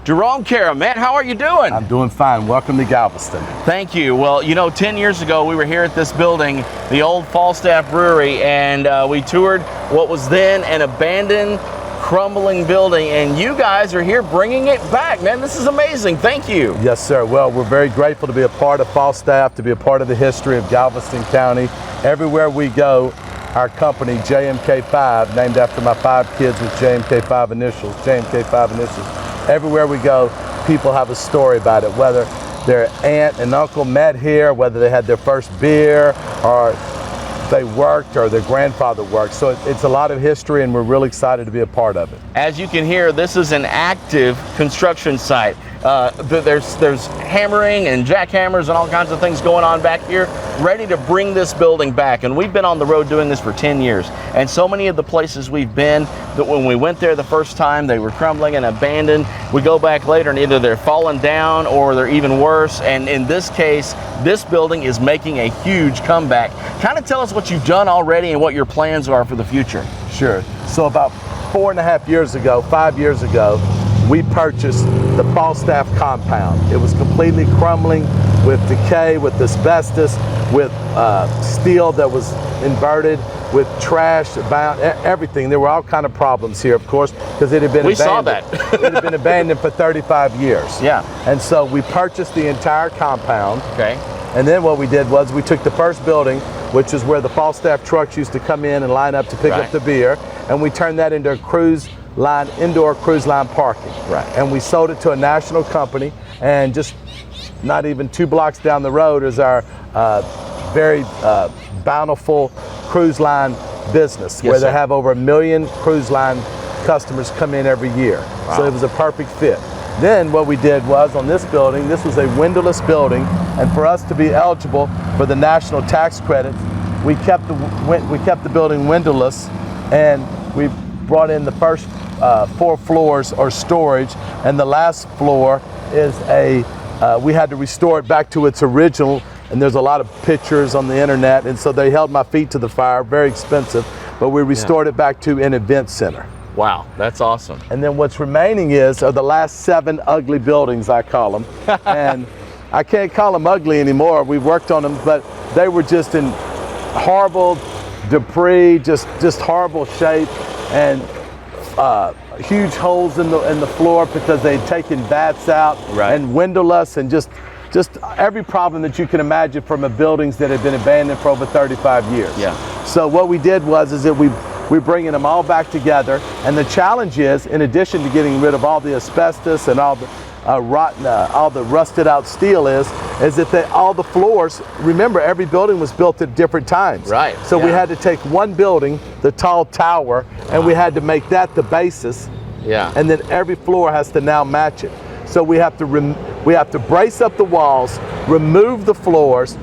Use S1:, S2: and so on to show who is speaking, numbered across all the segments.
S1: Jerome Cara, man, how are you doing?
S2: I'm doing fine. Welcome to Galveston.
S1: Thank you. Well, you know, 10 years ago, we were here at this building, the old Falstaff Brewery, and we toured what was then an abandoned, crumbling building, and you guys are here bringing it back, man. This is amazing. Thank you.
S2: Yes, sir. Well, we're very grateful to be a part of Falstaff, to be a part of the history of Galveston County. Everywhere we go, our company, JMK5, named after my 5 kids with JMK5 initials, everywhere we go, people have a story about it, whether their aunt and uncle met here, whether they had their first beer, or they worked, or their grandfather worked. So it's a lot of history, and we're really excited to be a part of it.
S1: As you can hear, this is an active construction site. There's hammering and jackhammers and all kinds of things going on back here, ready to bring this building back. And we've been on the road doing this for 10 years. And so many of the places we've been, that when we went there the first time, they were crumbling and abandoned. We go back later and either they're falling down or they're even worse. And in this case, this building is making a huge comeback. Kind of tell us what you've done already and what your plans are for the future.
S2: Sure. So about 5 years ago, we purchased the Falstaff compound. It was completely crumbling with decay, with asbestos, with steel that was inverted, with trash, everything. There were all kind of problems here, of course, because it had been abandoned.
S1: We saw that.
S2: It had been abandoned for 35 years.
S1: Yeah.
S2: And so we purchased the entire compound.
S1: Okay.
S2: And then what we did was we took the first building, which is where the Falstaff trucks used to come in and line up to pick up the beer, and we turned that into a indoor cruise line parking.
S1: Right.
S2: And we sold it to a national company, and just not even 2 blocks down the road is our very bountiful cruise line business, where they have over 1 million cruise line customers come in every year. Wow. So it was a perfect fit. Then what we did was, on this building, this was a windowless building, and for us to be eligible for the national tax credits, we kept the building windowless, and we brought in the first 4 floors are storage, and the last floor is we had to restore it back to its original, and there's a lot of pictures on the internet, and so they held my feet to the fire, very expensive, but we restored it back to an event center.
S1: Wow, that's awesome.
S2: And then what's remaining are the last 7 ugly buildings, I call them. And I can't call them ugly anymore. We've worked on them, but they were just in horrible debris, just horrible shape, and huge holes in the floor because they'd taken bats out, and windowless, and just every problem that you can imagine from buildings that had been abandoned for over 35 years. Yeah. So what we did was that we're bringing them all back together, and the challenge is, in addition to getting rid of all the asbestos and all the all the rusted out steel is that all the floors, remember, every building was built at different times.
S1: Right.
S2: So we had to take one building, the tall tower, and we had to make that the basis.
S1: Yeah.
S2: And then every floor has to now match it. So we have to brace up the walls, remove the floors,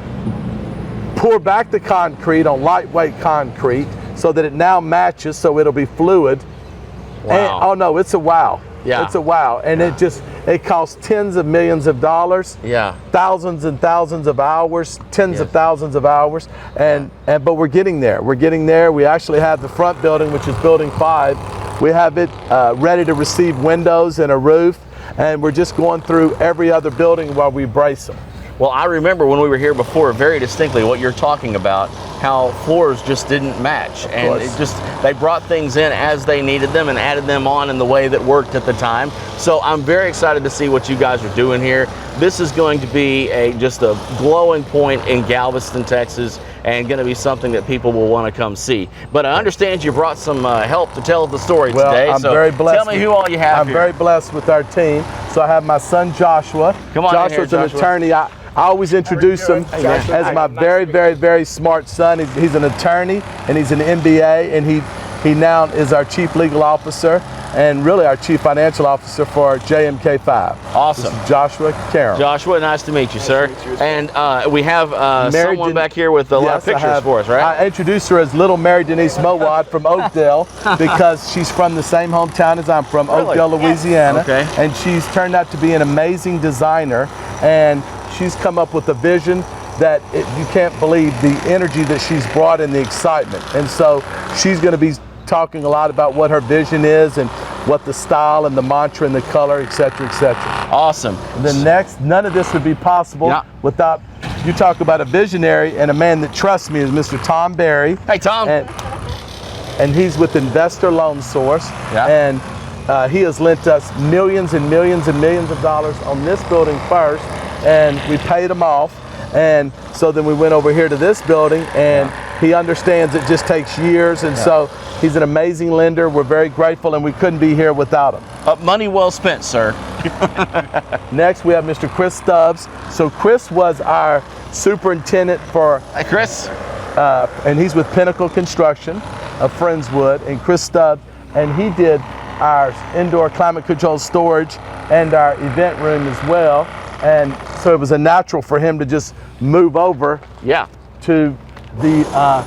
S2: pour back the concrete on lightweight concrete so that it now matches, so it'll be fluid.
S1: Wow.
S2: And, oh no, it's a wow.
S1: Yeah.
S2: It's a wow. And it costs tens of millions of dollars.
S1: Yeah.
S2: Thousands and thousands of hours, tens of thousands of hours. But we're getting there. We're getting there. We actually have the front building, which is building 5. We have it ready to receive windows and a roof. And we're just going through every other building while we brace them.
S1: Well, I remember when we were here before very distinctly what you're talking about, how floors just didn't match. And they brought things in as they needed them and added them on in the way that worked at the time. So I'm very excited to see what you guys are doing here. This is going to be just a glowing point in Galveston, Texas, and going to be something that people will want to come see. But I understand you brought some help to tell the story today.
S2: I'm very blessed.
S1: Tell me who all you have here.
S2: I'm very blessed with our team. So I have my son Joshua.
S1: Come on
S2: Joshua's
S1: in here,
S2: an attorney. I always introduce him as my very, very, very smart son. He's an attorney, and he's an MBA, and he now is our chief legal officer and really our chief financial officer for JMK5.
S1: Awesome.
S2: This is Joshua Caron.
S1: Joshua, nice to meet you, sir. And we have someone back here with a lot of pictures for us, right?
S2: I introduced her as little Mary Denise Mowad from Oakdale because she's from the same hometown as I'm from, Oakdale, Louisiana. Okay. And she's turned out to be an amazing designer, and she's come up with a vision that you can't believe the energy that she's brought and the excitement. And so she's going to be talking a lot about what her vision is and what the style and the mantra and the color, etc., etc.
S1: Awesome.
S2: The next, none of this would be possible without, you talk about a visionary and a man that trusts me, is Mr. Tom Berry.
S1: Hey, Tom.
S2: And he's with Investor Loan Source. And he has lent us millions and millions and millions of dollars on this building first, and we paid him off. And so then we went over here to this building, and he understands it just takes years, and so he's an amazing lender. We're very grateful, and we couldn't be here without him.
S1: Money well spent, sir.
S2: Next, we have Mr. Chris Stubbs. So Chris was our superintendent for...
S1: Hey, Chris.
S2: And he's with Pinnacle Construction of Friendswood, and Chris Stubbs, and he did our indoor climate control storage and our event room as well. And so it was a natural for him to just move over to the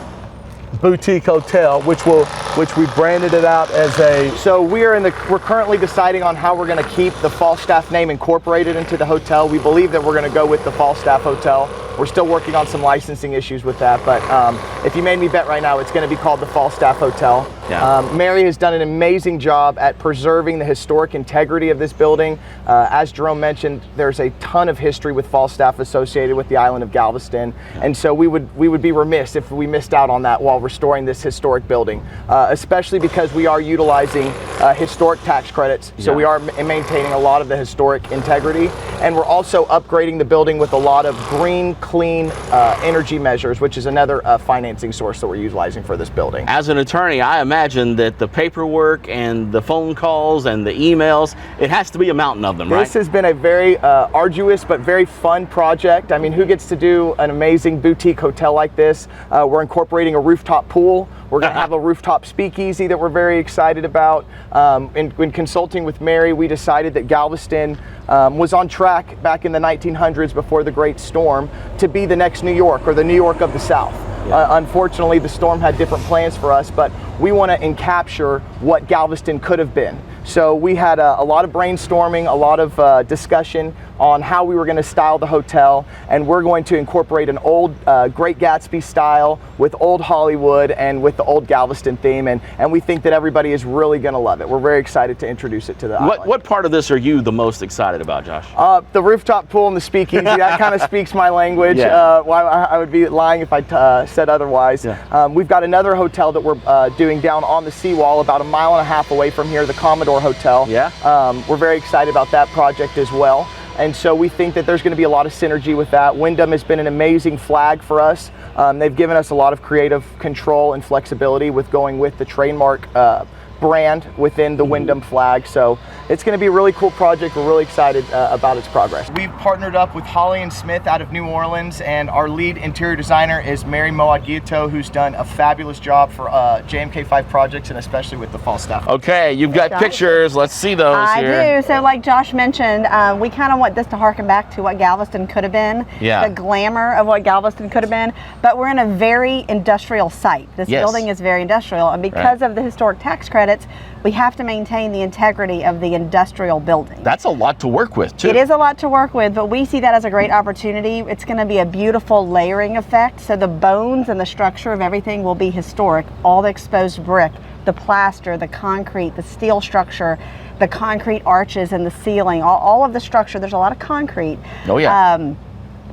S2: boutique hotel, which we branded it out as a...
S3: So we're currently deciding on how we're going to keep the Falstaff name incorporated into the hotel. We believe that we're going to go with the Falstaff Hotel. We're still working on some licensing issues with that, but if you made me bet right now, it's going to be called the Falstaff Hotel. Mary has done an amazing job at preserving the historic integrity of this building. As Jerome mentioned, there's a ton of history with Falstaff associated with the island of Galveston, and so we would be remiss if we missed out on that while restoring this historic building, especially because we are utilizing historic tax credits, so we are maintaining a lot of the historic integrity, and we're also upgrading the building with a lot of green, clean energy measures, which is another financing source that we're utilizing for this building.
S1: As an attorney, I imagine that the paperwork and the phone calls and the emails, it has to be a mountain of them, right?
S3: This has been a very arduous but very fun project. I mean, who gets to do an amazing boutique hotel like this? We're incorporating a rooftop pool. We're going to have a rooftop speakeasy that we're very excited about. In consulting with Mary, we decided that Galveston was on track back in the 1900s before the Great Storm to be the next New York, or the New York of the South. Unfortunately, the storm had different plans for us, but we want to encapture what Galveston could have been. So we had a lot of brainstorming, a lot of discussion on how we were going to style the hotel, and we're going to incorporate an old Great Gatsby style with old Hollywood and with the old Galveston theme, and we think that everybody is really going to love it. We're very excited to introduce it to the island.
S1: What part of this are you the most excited about, Josh?
S3: The rooftop pool and the speakeasy. That kind of speaks my language. I would be lying if I said otherwise. We've got another hotel that we're doing down on the seawall about 1.5 miles away from here, the Commodore Hotel. We're very excited about that project as well. And so we think that there's going to be a lot of synergy with that. Wyndham has been an amazing flag for us. They've given us a lot of creative control and flexibility with going with the trademark brand within the Wyndham flag. So it's going to be a really cool project. We're really excited about its progress. We've partnered up with Holly & Smith out of New Orleans, and our lead interior designer is Mary Moad-Guito, who's done a fabulous job for JMK5 projects, and especially with the Falstaff.
S1: Okay, you've got pictures. Let's see those here.
S4: I do. So like Josh mentioned, we kind of want this to harken back to what Galveston could have been, the glamour of what Galveston could have been, but we're in a very industrial site. This building is very industrial, and because of the historic tax credits, we have to maintain the integrity of the industrial building.
S1: That's a lot to work with, too.
S4: It is a lot to work with, but we see that as a great opportunity. It's going to be a beautiful layering effect, so the bones and the structure of everything will be historic. All the exposed brick, the plaster, the concrete, the steel structure, the concrete arches in the ceiling, all of the structure. There's a lot of concrete.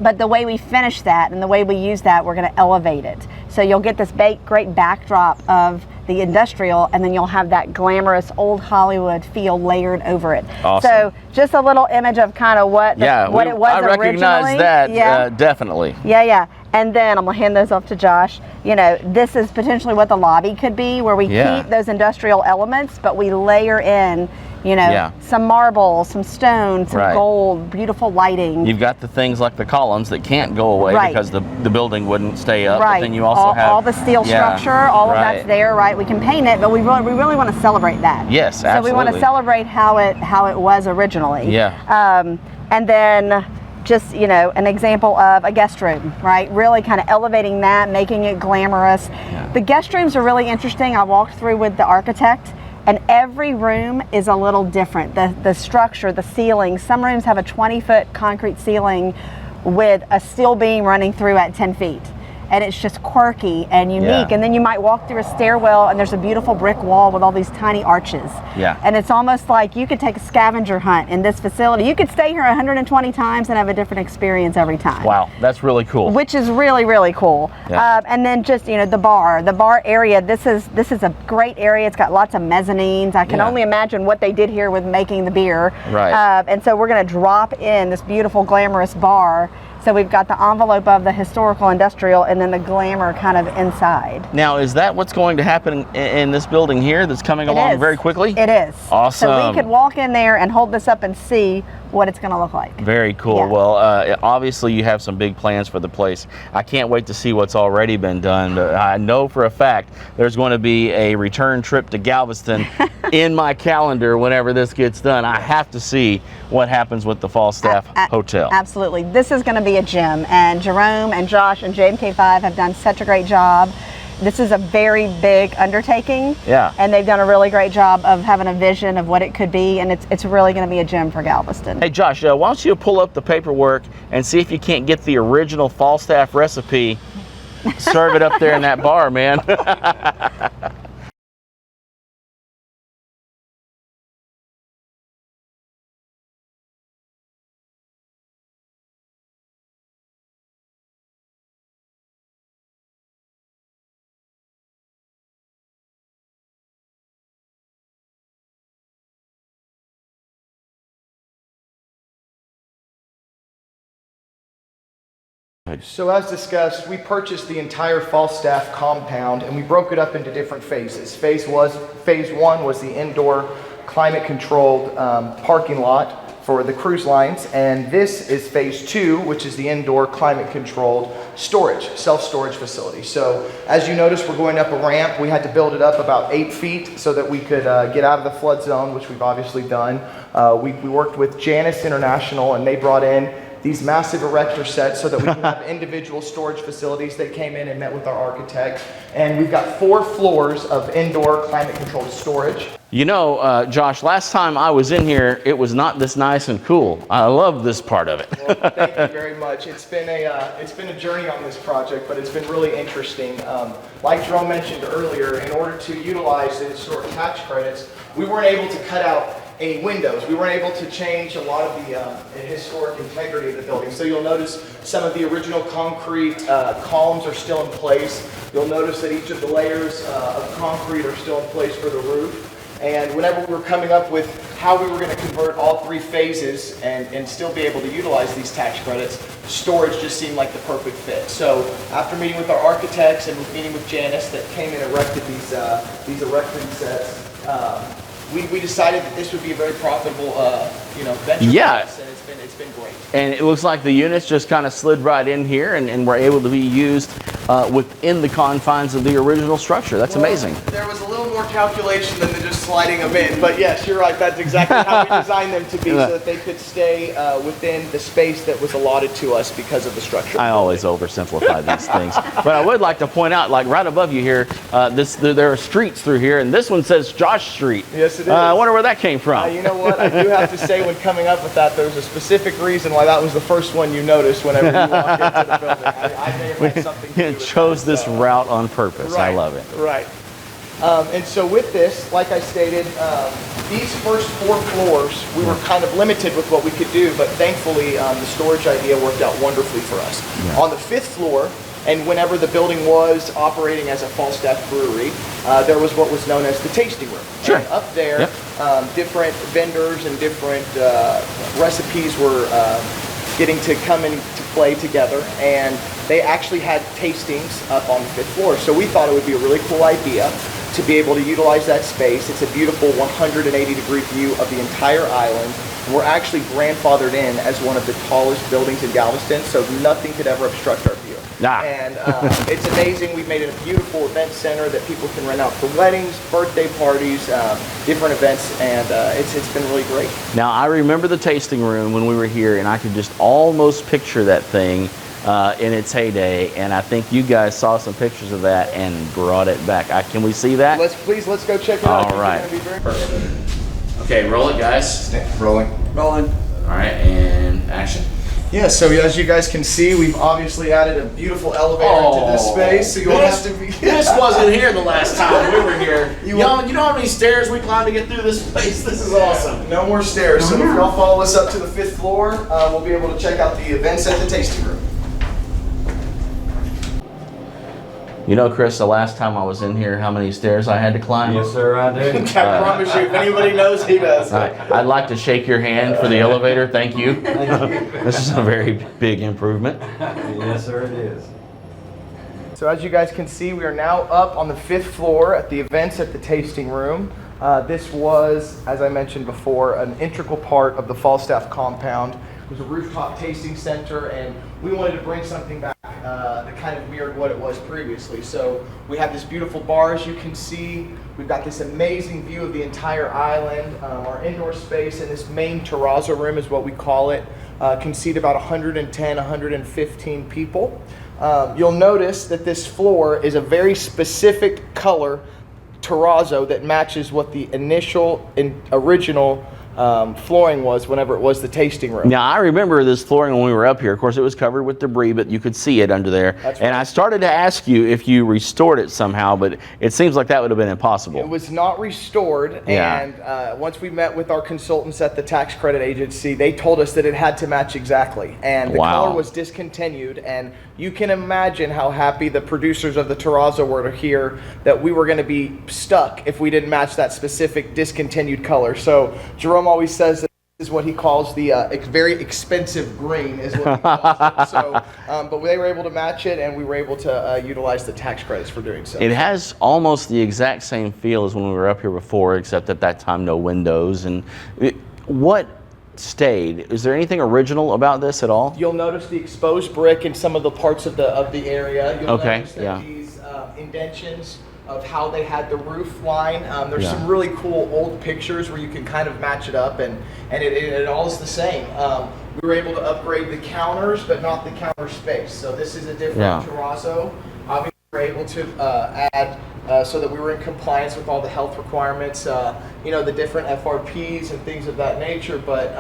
S4: But the way we finish that and the way we use that, we're going to elevate it. So you'll get this great backdrop of the industrial, and then you'll have that glamorous old Hollywood feel layered over it.
S1: Awesome.
S4: So just a little image of kind of what it was
S1: I recognize
S4: originally.
S1: that, definitely.
S4: And then I'm gonna hand those off to Josh. You know, this is potentially what the lobby could be, where we keep those industrial elements, but we layer in, you know, some marble, some stone, some gold, beautiful lighting.
S1: You've got the things like the columns that can't go away because the building wouldn't stay up. But then you also have
S4: all the steel structure, all of that's there, right? We can paint it, but we really want to celebrate that.
S1: Yes,
S4: absolutely. So we want to celebrate how it was originally. And then just, you know, an example of a guest room, right? Really kind of elevating that, making it glamorous. The guest rooms are really interesting. I walked through with the architect, and every room is a little different. The structure, the ceiling. Some rooms have a 20-foot concrete ceiling with a steel beam running through at 10 feet. and it's just quirky and unique.
S1: Yeah.
S4: And then you might walk through a stairwell and there's a beautiful brick wall with all these tiny arches.
S1: Yeah.
S4: And it's almost like you could take a scavenger hunt in this facility. You could stay here 120 times and have a different experience every time.
S1: Wow, that's really cool.
S4: Which is really, really cool.
S1: Yeah.
S4: And then just, you know, the bar area, this is a great area. It's got lots of mezzanines. I can
S1: Yeah.
S4: only imagine what they did here with making the beer.
S1: Right.
S4: And so we're going to drop in this beautiful, glamorous bar. So we've got the envelope of the historical industrial and then the glamour kind of inside.
S1: Now, is that what's going to happen in this building here that's coming
S4: It
S1: along
S4: is.
S1: very quickly?
S4: It is.
S1: Awesome.
S4: So we could walk in there and hold this up and see what it's going to look like.
S1: Very cool.
S4: Yeah.
S1: Well, obviously you have some big plans for the place. I can't wait to see what's already been done. I know for a fact there's going to be a return trip to Galveston in my calendar whenever this gets done. I have to see what happens with the Falstaff Hotel.
S4: Absolutely. This is going to be a gem, and Jerome and Josh and JMK5 have done such a great job. This is a very big undertaking.
S1: Yeah.
S4: And they've done a really great job of having a vision of what it could be, and it's really going to be a gem for Galveston.
S1: Hey Josh, why don't you pull up the paperwork and see if you can't get the original Falstaff recipe, serve it up there in that bar, man.
S3: So as discussed, we purchased the entire Falstaff compound and we broke it up into different phases. Phase one was the indoor climate controlled parking lot for the cruise lines, and this is phase two, which is the indoor climate controlled storage, self-storage facility. So as you notice, we're going up a ramp. We had to build it up about 8 feet so that we could get out of the flood zone, which we've obviously done. We worked with Janus International, and they brought in these massive erector sets so that we can have individual storage facilities. They came in and met with our architect, and we've got 4 floors of indoor climate controlled storage.
S1: You know, Josh, last time I was in here, it was not this nice and cool. I love this part of it.
S3: Well, thank you very much. It's been a journey on this project, but it's been really interesting. Like Jerome mentioned earlier, in order to utilize the historic tax credits, we weren't able to cut out any windows. We weren't able to change a lot of the historic integrity of the building. So you'll notice some of the original concrete columns are still in place. You'll notice that each of the layers of concrete are still in place for the roof. And whenever we were coming up with how we were going to convert all 3 phases and still be able to utilize these tax credits, storage just seemed like the perfect fit. So after meeting with our architects and meeting with Janus that came and erected these erecting sets, we decided that this would be a very profitable venture for us, and it's been great.
S1: And it looks like the units just kind of slid right in here and were able to be used within the confines of the original structure. That's amazing.
S3: There was a little more calculation than just sliding them in, but yes, you're right. That's exactly how we designed them to be, so that they could stay within the space that was allotted to us because of the structure.
S1: I always oversimplify these things, but I would like to point out, like right above you here, there are streets through here, and this one says Josh Street.
S3: Yes, it is.
S1: I wonder where that came from.
S3: You know what? I do have to say, when coming up with that, there's a specific reason why that was the first one you noticed whenever you walked into the building. I may have had something to do with
S1: chose
S3: that,
S1: this route on purpose.
S3: Right,
S1: I love it.
S3: Right. And so with this, like I stated, these first 4 floors, we were kind of limited with what we could do, but thankfully the storage idea worked out wonderfully for us.
S1: Yeah.
S3: On the 5th floor, and whenever the building was operating as a Falstaff brewery, there was what was known as the tasting room.
S1: Sure.
S3: And up there, different vendors and different recipes were getting to come into play together, and they actually had tastings up on the 5th floor. So we thought it would be a really cool idea to be able to utilize that space. It's a beautiful 180-degree view of the entire island. We're actually grandfathered in as one of the tallest buildings in Galveston, so nothing could ever obstruct our view. And it's amazing. We've made it a beautiful event center that people can rent out for weddings, birthday parties, different events, and it's been really great.
S1: Now, I remember the tasting room when we were here, and I could just almost picture that thing in its heyday, and I think you guys saw some pictures of that and brought it back. Can we see that?
S3: Let's go check it out.
S1: All right. Okay, roll it, guys.
S3: Rolling.
S1: All right, and action.
S3: Yeah, so as you guys can see, we've obviously added a beautiful elevator into this space, so you won't have to be...
S1: This wasn't here the last time we were here. You know how many stairs we climbed to get through this place? This is awesome.
S3: No more stairs, so if y'all follow us up to the 5th floor, we'll be able to check out the events at the tasting room.
S1: You know, Chris, the last time I was in here, how many stairs I had to climb?
S5: Yes, sir, I do.
S3: I promise you, if anybody knows, he does.
S1: I'd like to shake your hand for the elevator. Thank you.
S5: Thank you.
S1: This is a very big improvement.
S5: Yes, sir, it is.
S3: So as you guys can see, we are now up on the 5th floor at the events at the tasting room. This was, as I mentioned before, an integral part of the Falstaff compound. It was a rooftop tasting center, and we wanted to bring something back that kind of mirrored what it was previously. So we have this beautiful bar, as you can see. We've got this amazing view of the entire island. Our indoor space and this main terrazzo room is what we call it. Can seat about 110, 115 people. You'll notice that this floor is a very specific color terrazzo that matches what the original flooring was whenever it was the tasting room.
S1: Now, I remember this flooring when we were up here. Of course, it was covered with debris, but you could see it under there.
S3: That's
S1: and
S3: right.
S1: I started to ask you if you restored it somehow, but it seems like that would have been impossible.
S3: It was not restored,
S1: Yeah.
S3: and once we met with our consultants at the tax credit agency, they told us that it had to match exactly, and the
S1: Wow.
S3: color was discontinued, and you can imagine how happy the producers of the terrazzo were to hear that we were going to be stuck if we didn't match that specific discontinued color. So Jerome always says that this is what he calls the very expensive green, is what he calls it. So, but they were able to match it, and we were able to utilize the tax credits for doing so.
S1: It has almost the exact same feel as when we were up here before, except at that time no windows. And what stayed? Is there anything original about this at all?
S3: You'll notice the exposed brick in some of the parts of the area. You'll
S1: Okay,
S3: notice that
S1: yeah.
S3: these indentions of how they had the roof line. There's
S1: Yeah.
S3: some really cool old pictures where you can kind of match it up, and it all is the same. We were able to upgrade the counters, but not the counter space. So this is a different
S1: Yeah.
S3: terrazzo. Obviously, we were able to add so that we were in compliance with all the health requirements, the different FRPs and things of that nature. But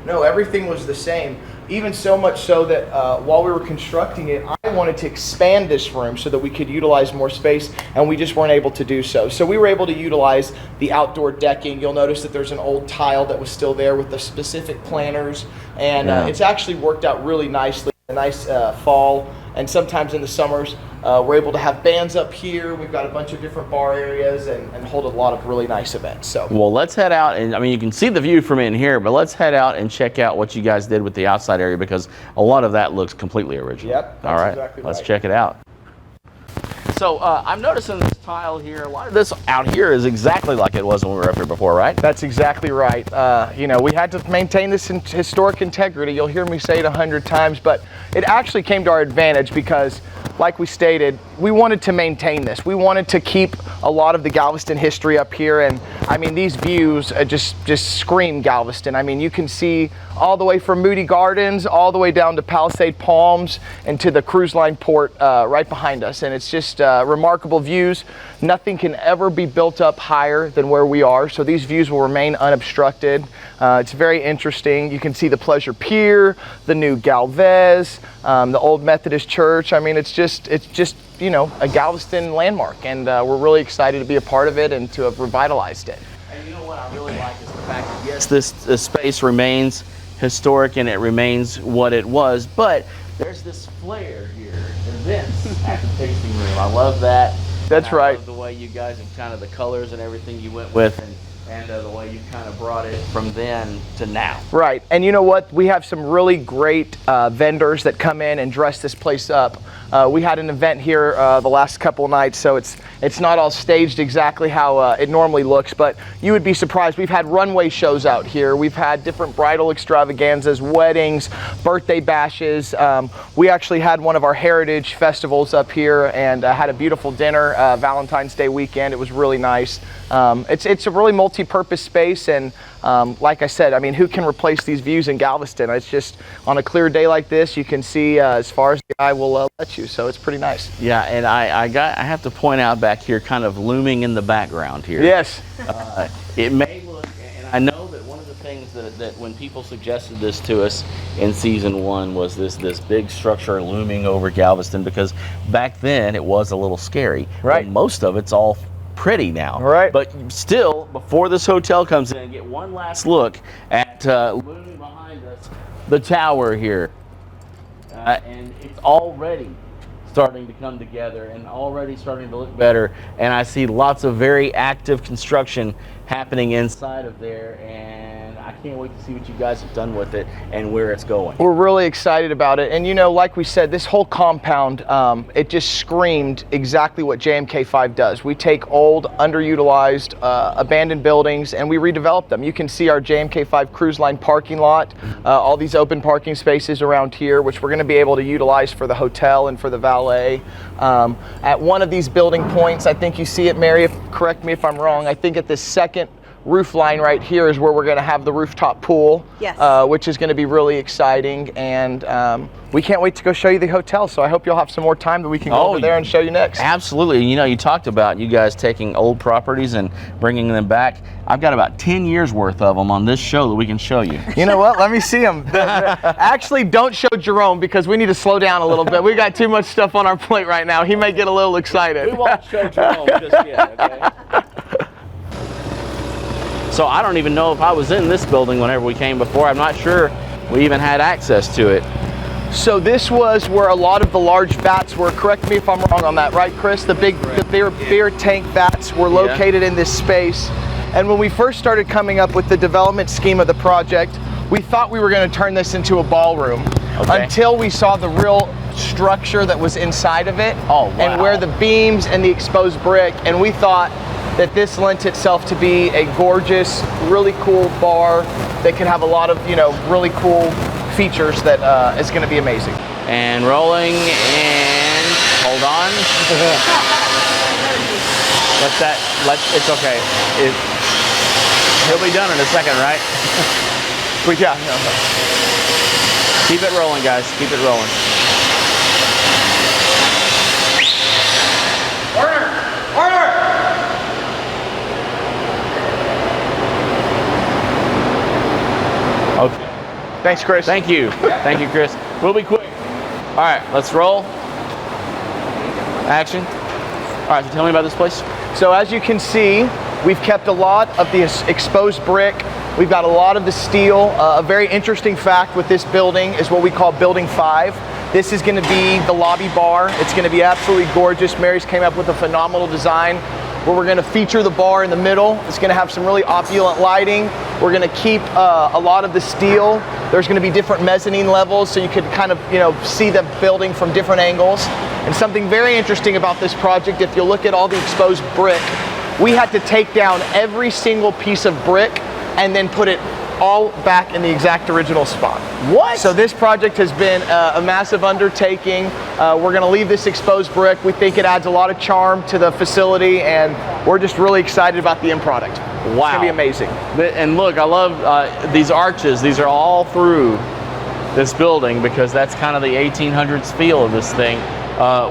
S3: no, everything was the same. Even so much so that while we were constructing it, I wanted to expand this room so that we could utilize more space, and we just weren't able to do so. So we were able to utilize the outdoor decking. You'll notice that there's an old tile that was still there with the specific planters, and it's actually worked out really nicely. A nice fall, and sometimes in the summers, we're able to have bands up here. We've got a bunch of different bar areas and hold a lot of really nice events. So,
S1: Well, let's head out, and I mean, you can see the view from in here, but let's head out and check out what you guys did with the outside area, because a lot of that looks completely original.
S3: Yep, that's
S1: All right,
S3: exactly
S1: let's
S3: right.
S1: check it out. So I'm noticing this tile here, a lot of this out here is exactly like it was when we were up here before, right?
S3: that's exactly right. We had to maintain this historic integrity. You'll hear me say it 100 times, but it actually came to our advantage because, like we stated, we wanted to maintain this. We wanted to keep a lot of the Galveston history up here, and I mean, these views just scream Galveston. I mean, you can see all the way from Moody Gardens, all the way down to Palisade Palms, and to the cruise line port right behind us. And it's just remarkable views. Nothing can ever be built up higher than where we are, so these views will remain unobstructed. It's very interesting. You can see the Pleasure Pier, the new Galvez, the old Methodist Church. I mean, it's just a Galveston landmark, and we're really excited to be a part of it and to have revitalized it.
S1: And you know what I really like is the fact that yes, this space remains historic and it remains what it was, but there's this flair here, events at the tasting room. I love that.
S3: That's
S1: And I
S3: right.
S1: love the way you guys and kind of the colors and everything you went with, and the way you kind of brought it from then to now.
S3: Right, and you know what? We have some really great vendors that come in and dress this place up. We had an event here the last couple of nights, so it's not all staged exactly how it normally looks, but you would be surprised. We've had runway shows out here. We've had different bridal extravaganzas, weddings, birthday bashes. We actually had one of our heritage festivals up here and had a beautiful dinner Valentine's Day weekend. It was really nice. It's a really multi-purpose space, and like I said, I mean, who can replace these views in Galveston? It's just on a clear day like this, you can see as far as the eye will let you, so it's pretty nice.
S1: Yeah, and I have to point out back here, kind of looming in the background here.
S3: Yes.
S1: It may look, and I know that one of the things that when people suggested this to us in season 1 was this big structure looming over Galveston, because back then it was a little scary.
S3: Right.
S1: But most of it's all pretty now.
S3: Right.
S1: But still, before this hotel comes in, get one last look at looming behind us, the tower here. And it's already starting to come together and already starting to look better, and I see lots of very active construction happening inside of there, and I can't wait to see what you guys have done with it and where it's going.
S3: We're really excited about it, and you know, like we said, this whole compound, it just screamed exactly what JMK5 does. We take old, underutilized, abandoned buildings and we redevelop them. You can see our JMK5 cruise line parking lot, all these open parking spaces around here, which we're going to be able to utilize for the hotel and for the valet. At one of these building points, I think you see it, Mary, correct me if I'm wrong, I think at this second roof line right here is where we're going to have the rooftop pool,
S4: yes.
S3: Which is going to be really exciting, and we can't wait to go show you the hotel, so I hope you'll have some more time that we can go over there and show you next.
S1: Absolutely. You know, you talked about you guys taking old properties and bringing them back. I've got about 10 years worth of them on this show that we can show you.
S3: You know what? Let me see them. Actually, don't show Jerome, because we need to slow down a little bit. We got too much stuff on our plate right now. He may get a little excited.
S1: We won't show Jerome just yet, okay? So I don't even know if I was in this building whenever we came before. I'm not sure we even had access to it.
S3: So this was where a lot of the large vats were. Correct me if I'm wrong on that, right, Chris? The beer tank vats were located in this space. And when we first started coming up with the development scheme of the project, we thought we were going to turn this into a ballroom, until we saw the real structure that was inside of it.
S1: Oh, wow.
S3: And where the beams and the exposed brick, and we thought that this lent itself to be a gorgeous, really cool bar that could have a lot of, you know, really cool features that is going to be amazing.
S1: And rolling, and hold on. It's okay. He'll be done in a second, right?
S3: But yeah.
S1: Keep it rolling, guys. Keep it rolling. Okay.
S3: Thanks, Chris.
S1: Thank you. Thank you, Chris. We'll be quick. All right, let's roll. Action. All right, so tell me about this place.
S3: So as you can see, we've kept a lot of the exposed brick. We've got a lot of the steel. A very interesting fact with this building is what we call Building 5. This is going to be the lobby bar. It's going to be absolutely gorgeous. Mary's came up with a phenomenal design where we're going to feature the bar in the middle. It's going to have some really opulent lighting. We're going to keep a lot of the steel. There's going to be different mezzanine levels, so you could kind of, you know, see the building from different angles. And something very interesting about this project, if you look at all the exposed brick, we had to take down every single piece of brick and then put it all back in the exact original spot.
S1: What?
S3: So this project has been a massive undertaking. We're going to leave this exposed brick. We think it adds a lot of charm to the facility, and we're just really excited about the end product.
S1: Wow.
S3: It's going to be amazing.
S1: And look, I love these arches. These are all through this building, because that's kind of the 1800s feel of this thing,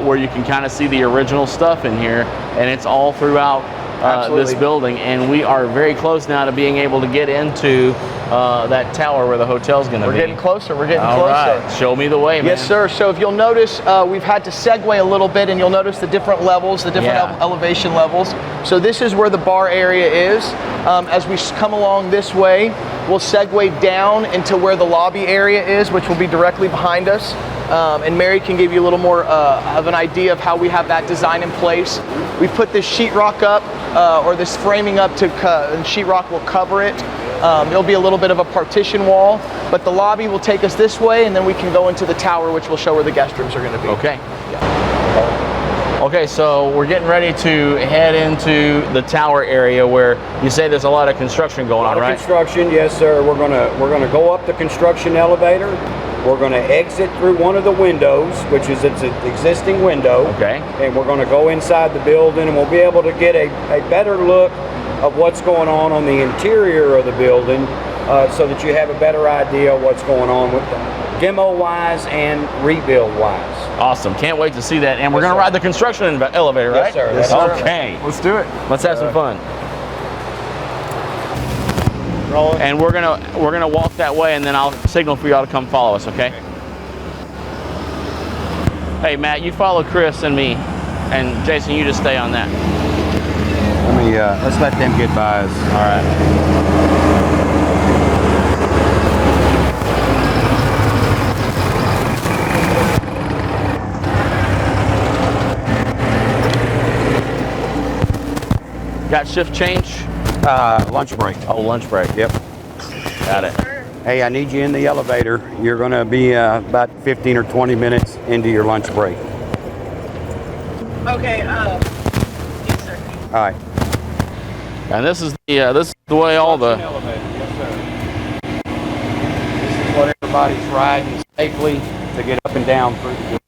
S1: where you can kind of see the original stuff in here, and it's all throughout this building, and we are very close now to being able to get into that tower where the hotel's going to be.
S3: We're getting closer. We're getting
S1: all
S3: closer.
S1: Right. Show me the way, man.
S3: Yes, sir. So if you'll notice, we've had to segue a little bit, and you'll notice the different levels, the different elevation levels. So this is where the bar area is. As we come along this way, we'll segue down into where the lobby area is, which will be directly behind us. And Mary can give you a little more of an idea of how we have that design in place. We put this sheetrock up, or this framing up, and sheetrock will cover it. It'll be a little bit of a partition wall, but the lobby will take us this way, and then we can go into the tower, which will show where the guest rooms are going to be.
S1: Okay. Yeah. Okay, so we're getting ready to head into the tower area where you say there's a lot of construction going on, right?
S5: Construction, yes, sir. We're gonna go up the construction elevator. We're going to exit through one of the windows, which is its existing window.
S1: Okay.
S5: And we're going to go inside the building, and we'll be able to get a better look of what's going on the interior of the building, so that you have a better idea of what's going on with demo-wise and rebuild-wise.
S1: Awesome. Can't wait to see that. And we're going to ride the construction elevator, right?
S5: Yes, sir.
S3: Yes, sir.
S1: Okay.
S3: Let's do it.
S1: Let's have some fun.
S3: Roll it.
S1: And we're gonna walk that way, and then I'll signal for y'all to come follow us, okay? Hey Matt, you follow Chris and me, and Jason, you just stay on that.
S5: Let me, let's let them get by us.
S1: All right. Got shift change?
S5: Lunch break.
S1: Oh, lunch break.
S5: Yep.
S1: Got it.
S5: Hey, I need you in the elevator. You're going to be about 15 or 20 minutes into your lunch break.
S6: Okay, yes, sir.
S5: All right.
S1: And this is the way all the
S5: Elevator. Yes, sir. This is what everybody's riding safely to get up and down through the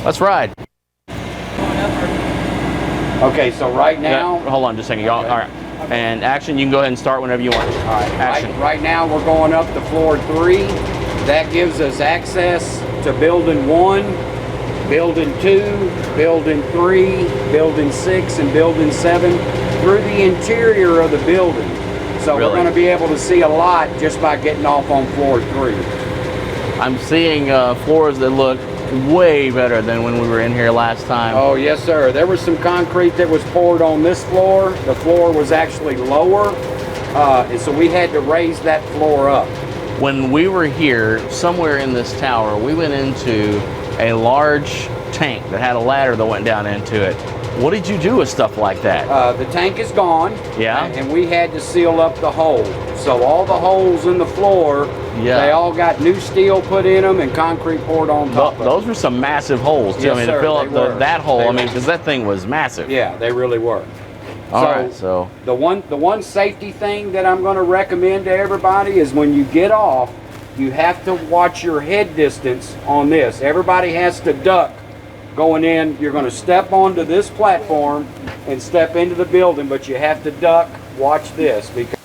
S1: let's ride.
S5: Okay, so right now,
S1: Hold on just a second, y'all. All right. And action, you can go ahead and start whenever you want.
S5: all right,
S1: Action.
S5: right now we're going up to floor 3. That gives us access to building 1, building 2, building 3, building 6, and building 7 through the interior of the building. So
S1: Really?
S5: we're going to be able to see a lot just by getting off on floor 3.
S1: I'm seeing floors that look way better than when we were in here last time.
S5: Oh, yes, sir. There was some concrete that was poured on this floor. The floor was actually lower, and so we had to raise that floor up.
S1: When we were here, somewhere in this tower, we went into a large tank that had a ladder that went down into it. What did you do with stuff like that?
S5: The tank is gone.
S1: Yeah.
S5: And we had to seal up the hole. So all the holes in the floor,
S1: Yeah.
S5: they all got new steel put in them and concrete poured on top of
S1: Those were some massive holes, too.
S5: Yes,
S1: I mean,
S5: sir,
S1: to fill
S5: they
S1: up
S5: were.
S1: that hole,
S5: They
S1: I mean,
S5: were.
S1: because that thing was massive.
S5: Yeah, they really were.
S1: All right, so
S5: the one safety thing that I'm going to recommend to everybody is when you get off, you have to watch your head distance on this. Everybody has to duck going in. You're going to step onto this platform and step into the building, but you have to duck. Watch this because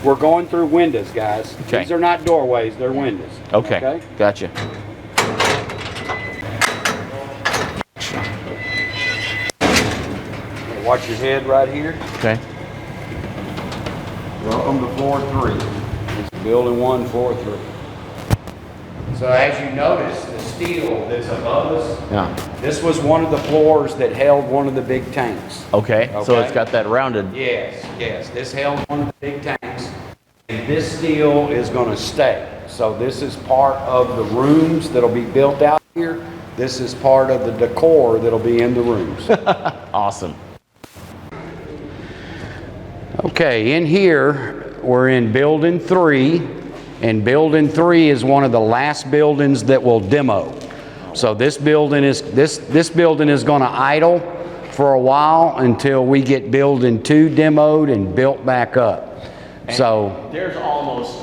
S5: we're going through windows, guys.
S1: Okay.
S5: These are not doorways, they're windows.
S1: okay, gotcha.
S5: Watch your head right here.
S1: Okay.
S5: Welcome to floor 3. It's building 1, floor 3. So as you notice, the steel that's above us,
S1: Yeah.
S5: this was one of the floors that held one of the big tanks.
S1: Okay. So
S5: Okay.
S1: it's got that rounded.
S5: Yes, yes, this held one of the big tanks. And this steel is gonna stay. So this is part of the rooms that'll be built out here. This is part of the decor that'll be in the rooms.
S1: Awesome.
S5: Okay, in here, we're in building 3, and building 3 is one of the last buildings that will demo. So this building is going to idle for a while until we get building 2 demoed and built back up. So
S1: There's almost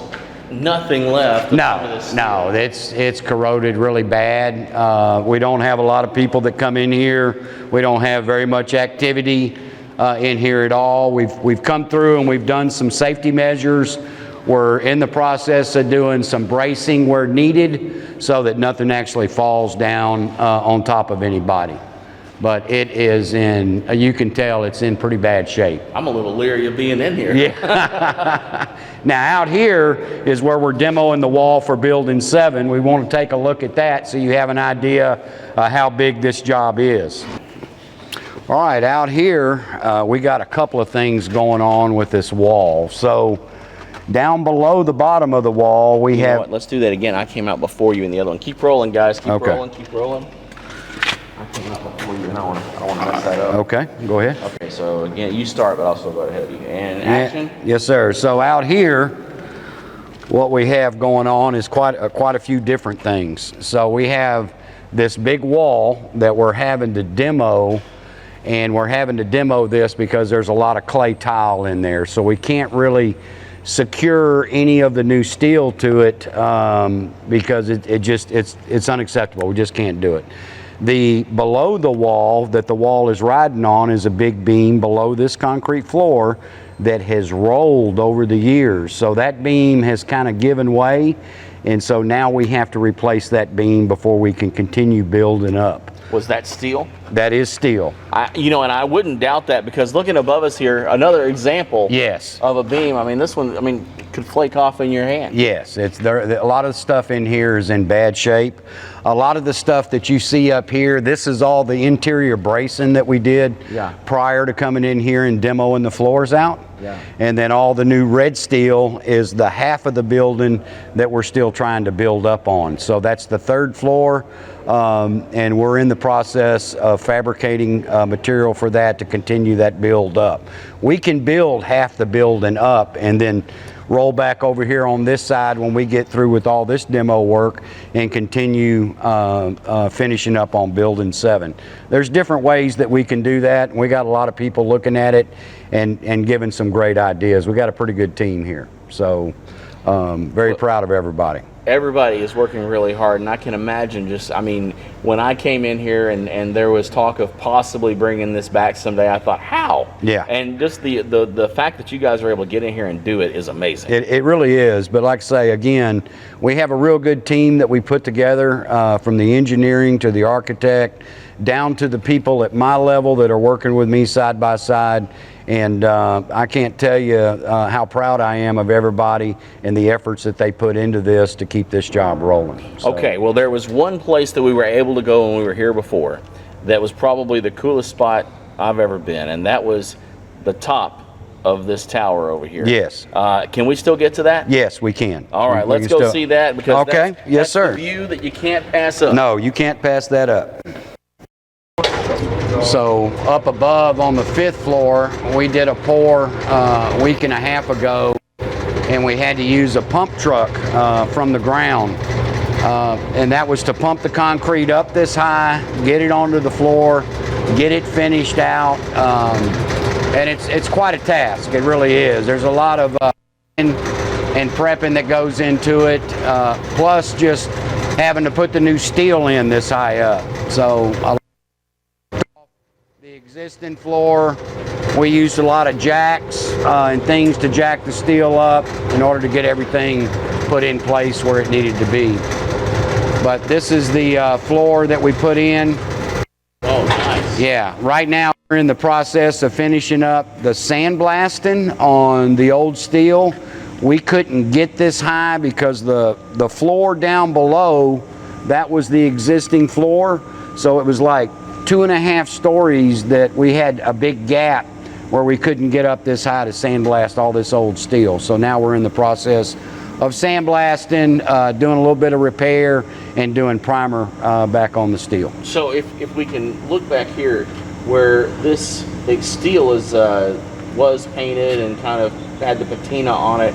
S1: nothing left. Of some of this
S5: no, it's corroded really bad. We don't have a lot of people that come in here. We don't have very much activity in here at all. We've come through and we've done some safety measures. We're in the process of doing some bracing where needed so that nothing actually falls down on top of anybody. But it is in, you can tell it's in pretty bad shape.
S1: I'm a little leery of being in here.
S5: Yeah. Now out here is where we're demoing the wall for building 7. We want to take a look at that so you have an idea how big this job is. All right, out here we got a couple of things going on with this wall. So down below the bottom of the wall we
S1: You know
S5: have...
S1: what? Let's do that again. I came out before you in the other one. Keep rolling, guys. Keep
S5: Okay.
S1: rolling. Keep rolling. I came out before you, and I don't want to mess that up.
S5: Okay, go ahead.
S1: Okay, so again, you start, but I'll still go ahead of you. And action.
S5: Yes, sir. So out here, what we have going on is quite a few different things. So we have this big wall that we're having to demo, and we're having to demo this because there's a lot of clay tile in there. So we can't really secure any of the new steel to it because it's unacceptable. We just can't do it. The below the wall that the wall is riding on is a big beam below this concrete floor that has rolled over the years. So that beam has kind of given way, and so now we have to replace that beam before we can continue building up.
S1: Was that steel?
S5: That is steel.
S1: You know, and I wouldn't doubt that, because looking above us here, another example
S5: Yes.
S1: of a beam. I mean, this one, I mean, could flake off in your hand.
S5: Yes, it's there. A lot of the stuff in here is in bad shape. A lot of the stuff that you see up here, this is all the interior bracing that we did prior to coming in here and demoing the floors out.
S1: Yeah.
S5: And then all the new red steel is the half of the building that we're still trying to build up on. So that's the third floor, and we're in the process of fabricating material for that to continue that build up. We can build half the building up and then roll back over here on this side when we get through with all this demo work and continue finishing up on building 7. There's different ways that we can do that, and we got a lot of people looking at it and giving some great ideas. We got a pretty good team here, so very proud of everybody.
S1: Everybody is working really hard, and I can imagine just, I mean, when I came in here and there was talk of possibly bringing this back someday, I thought, how?
S5: Yeah.
S1: And just the fact that you guys are able to get in here and do it is amazing.
S5: It really is, but like I say, again, we have a real good team that we put together, from the engineering to the architect, down to the people at my level that are working with me side by side. And I can't tell you how proud I am of everybody and the efforts that they put into this to keep this job rolling. So.
S1: Okay, well, there was one place that we were able to go when we were here before that was probably the coolest spot I've ever been, and that was the top of this tower over here.
S5: Yes.
S1: Can we still get to that?
S5: Yes, we can.
S1: All right,
S5: We
S1: let's
S5: can
S1: go
S5: still
S1: see that, because
S5: okay.
S1: that's
S5: Yes, sir.
S1: the view that you can't pass up.
S5: No, you can't pass that up. So up above on the 5th floor, we did a pour a week and a half ago, and we had to use a pump truck from the ground. And that was to pump the concrete up this high, get it onto the floor, get it finished out. And it's quite a task, it really is. There's a lot of and prepping that goes into it, plus just having to put the new steel in this high up. So the existing floor, we used a lot of jacks and things to jack the steel up in order to get everything put in place where it needed to be. But this is the floor that we put in.
S1: Oh, nice.
S5: Yeah, right now we're in the process of finishing up the sandblasting on the old steel. We couldn't get this high because the floor down below, that was the existing floor. So it was like 2.5 stories that we had a big gap where we couldn't get up this high to sandblast all this old steel. So now we're in the process of sandblasting, doing a little bit of repair, and doing primer back on the steel.
S1: So if we can look back here where this big steel is was painted and kind of had the patina on it,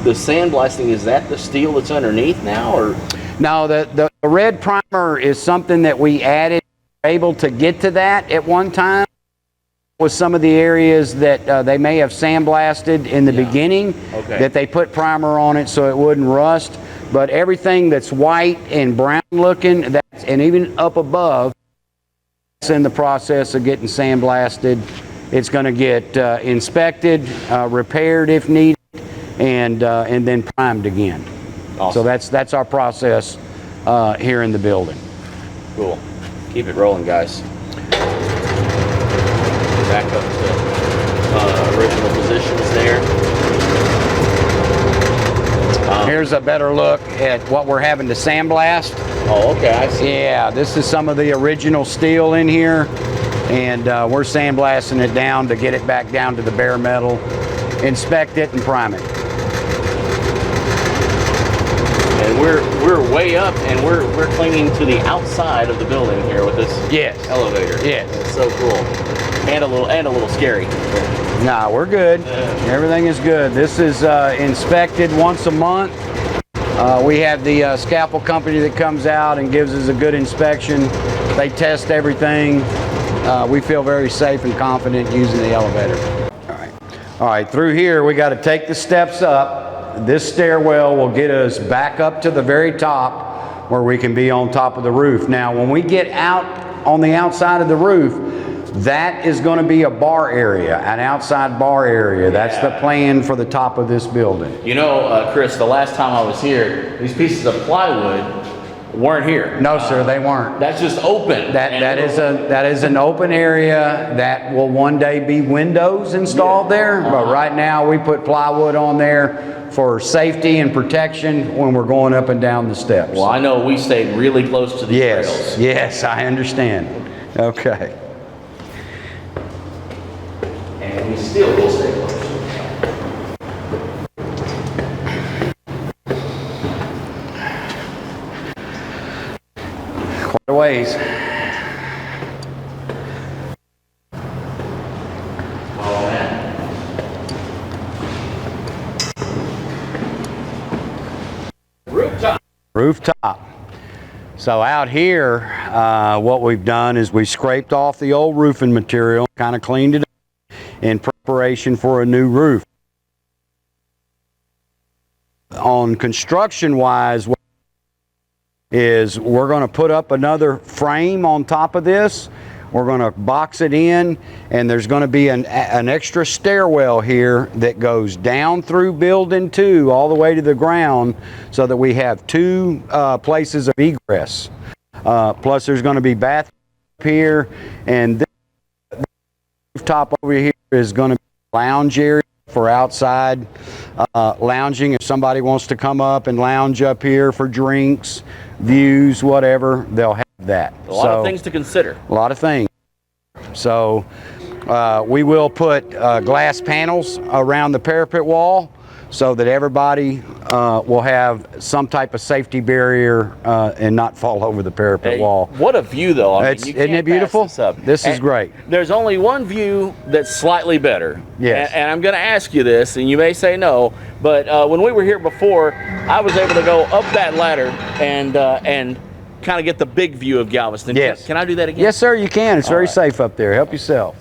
S1: the sandblasting, is that the steel that's underneath now, or?
S5: No, the red primer is something that we added, able to get to that at one time. Was some of the areas that they may have sandblasted in the beginning, that they put primer on it so it wouldn't rust. But everything that's white and brown looking, and even up above, it's in the process of getting sandblasted. It's going to get inspected, repaired if needed, and then primed again.
S1: Awesome.
S5: So that's our process here in the building.
S1: Cool. Keep it rolling, guys. Back up to original positions there.
S5: Here's a better look at what we're having to sandblast.
S1: Oh, okay, I see.
S5: Yeah, this is some of the original steel in here, and we're sandblasting it down to get it back down to the bare metal, inspect it, and prime it.
S1: And we're way up, and we're clinging to the outside of the building here with this elevator.
S5: Yes.
S1: It's so cool, and a little scary.
S5: Nah, we're good. Everything is good. This is inspected once a month. We have the scalpel company that comes out and gives us a good inspection. They test everything. We feel very safe and confident using the elevator. All right, through here we got to take the steps up. This stairwell will get us back up to the very top where we can be on top of the roof. Now, when we get out on the outside of the roof, that is going to be a bar area, an outside bar area. That's the plan for the top of this building.
S1: You know, Chris, the last time I was here, these pieces of plywood weren't here.
S7: No, sir, they weren't.
S1: That's just open.
S7: That is an open area that will one day be windows installed there. But right now we put plywood on there for safety and protection when we're going up and down the steps.
S1: Well, I know we stayed really close to these trails.
S7: Yes, I understand. Okay.
S1: And we still will stay close.
S7: Quite a ways. Rooftop. So out here, what we've done is we scraped off the old roofing material, kind of cleaned it up in preparation for a new roof. On construction wise, what is we're going to put up another frame on top of this. We're going to box it in, and there's going to be an extra stairwell here that goes down through building 2 all the way to the ground, so that we have 2 places of egress. Plus there's going to be bathrooms here, and this rooftop over here is going to be a lounge area for outside lounging. If somebody wants to come up and lounge up here for drinks, views, whatever, they'll have that.
S1: A lot of things to consider.
S7: A lot of things. So we will put glass panels around the parapet wall so that everybody will have some type of safety barrier and not fall over the parapet wall.
S1: What a view, though. I mean, you
S7: isn't it beautiful?
S1: pass this up.
S7: This is great.
S1: There's only one view that's slightly better.
S7: Yes.
S1: And I'm going to ask you this, and you may say no, but when we were here before, I was able to go up that ladder and kind of get the big view of Galveston.
S7: Yes.
S1: Can I do that again?
S7: Yes, sir, you can. It's very
S1: right.
S7: safe up there. Help yourself.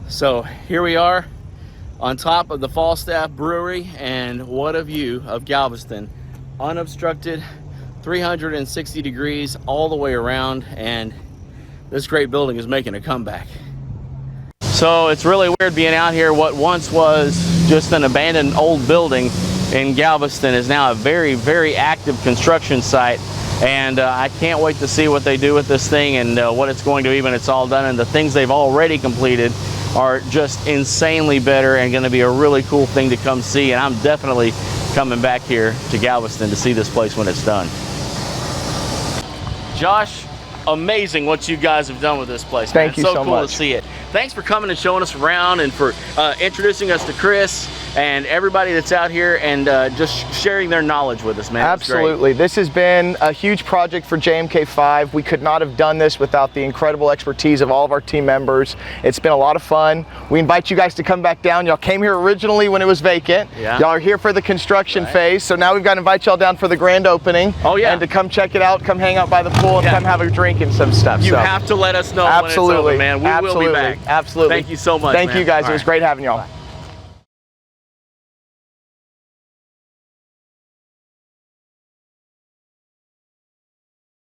S1: So here we are on top of the Falstaff Brewery, and what a view of Galveston. Unobstructed, 360 degrees all the way around, and this great building is making a comeback. So it's really weird being out here. What once was just an abandoned old building in Galveston is now a very, very active construction site. And I can't wait to see what they do with this thing and what it's going to be when it's all done. And the things they've already completed are just insanely better and going to be a really cool thing to come see. And I'm definitely coming back here to Galveston to see this place when it's done. Josh, amazing what you guys have done with this place.
S3: Thank you so much.
S1: So cool to see it. Thanks for coming and showing us around, and for introducing us to Chris and everybody that's out here, and just sharing their knowledge with us, man.
S3: Absolutely. This has been a huge project for JMK5. We could not have done this without the incredible expertise of all of our team members. It's been a lot of fun. We invite you guys to come back down. Y'all came here originally when it was vacant.
S1: Yeah.
S3: Y'all are here for the construction phase, so now we've got to invite y'all down for the grand opening.
S1: Oh, yeah.
S3: And to come check it out, come hang out by the pool, and come have a drink and some stuff.
S1: You have to let us know when it's over, man. We will be back.
S3: Absolutely.
S1: Thank you so much,
S3: Thank
S1: man.
S3: you guys.
S1: All
S3: It was
S1: right.
S3: great having y'all.
S1: Bye.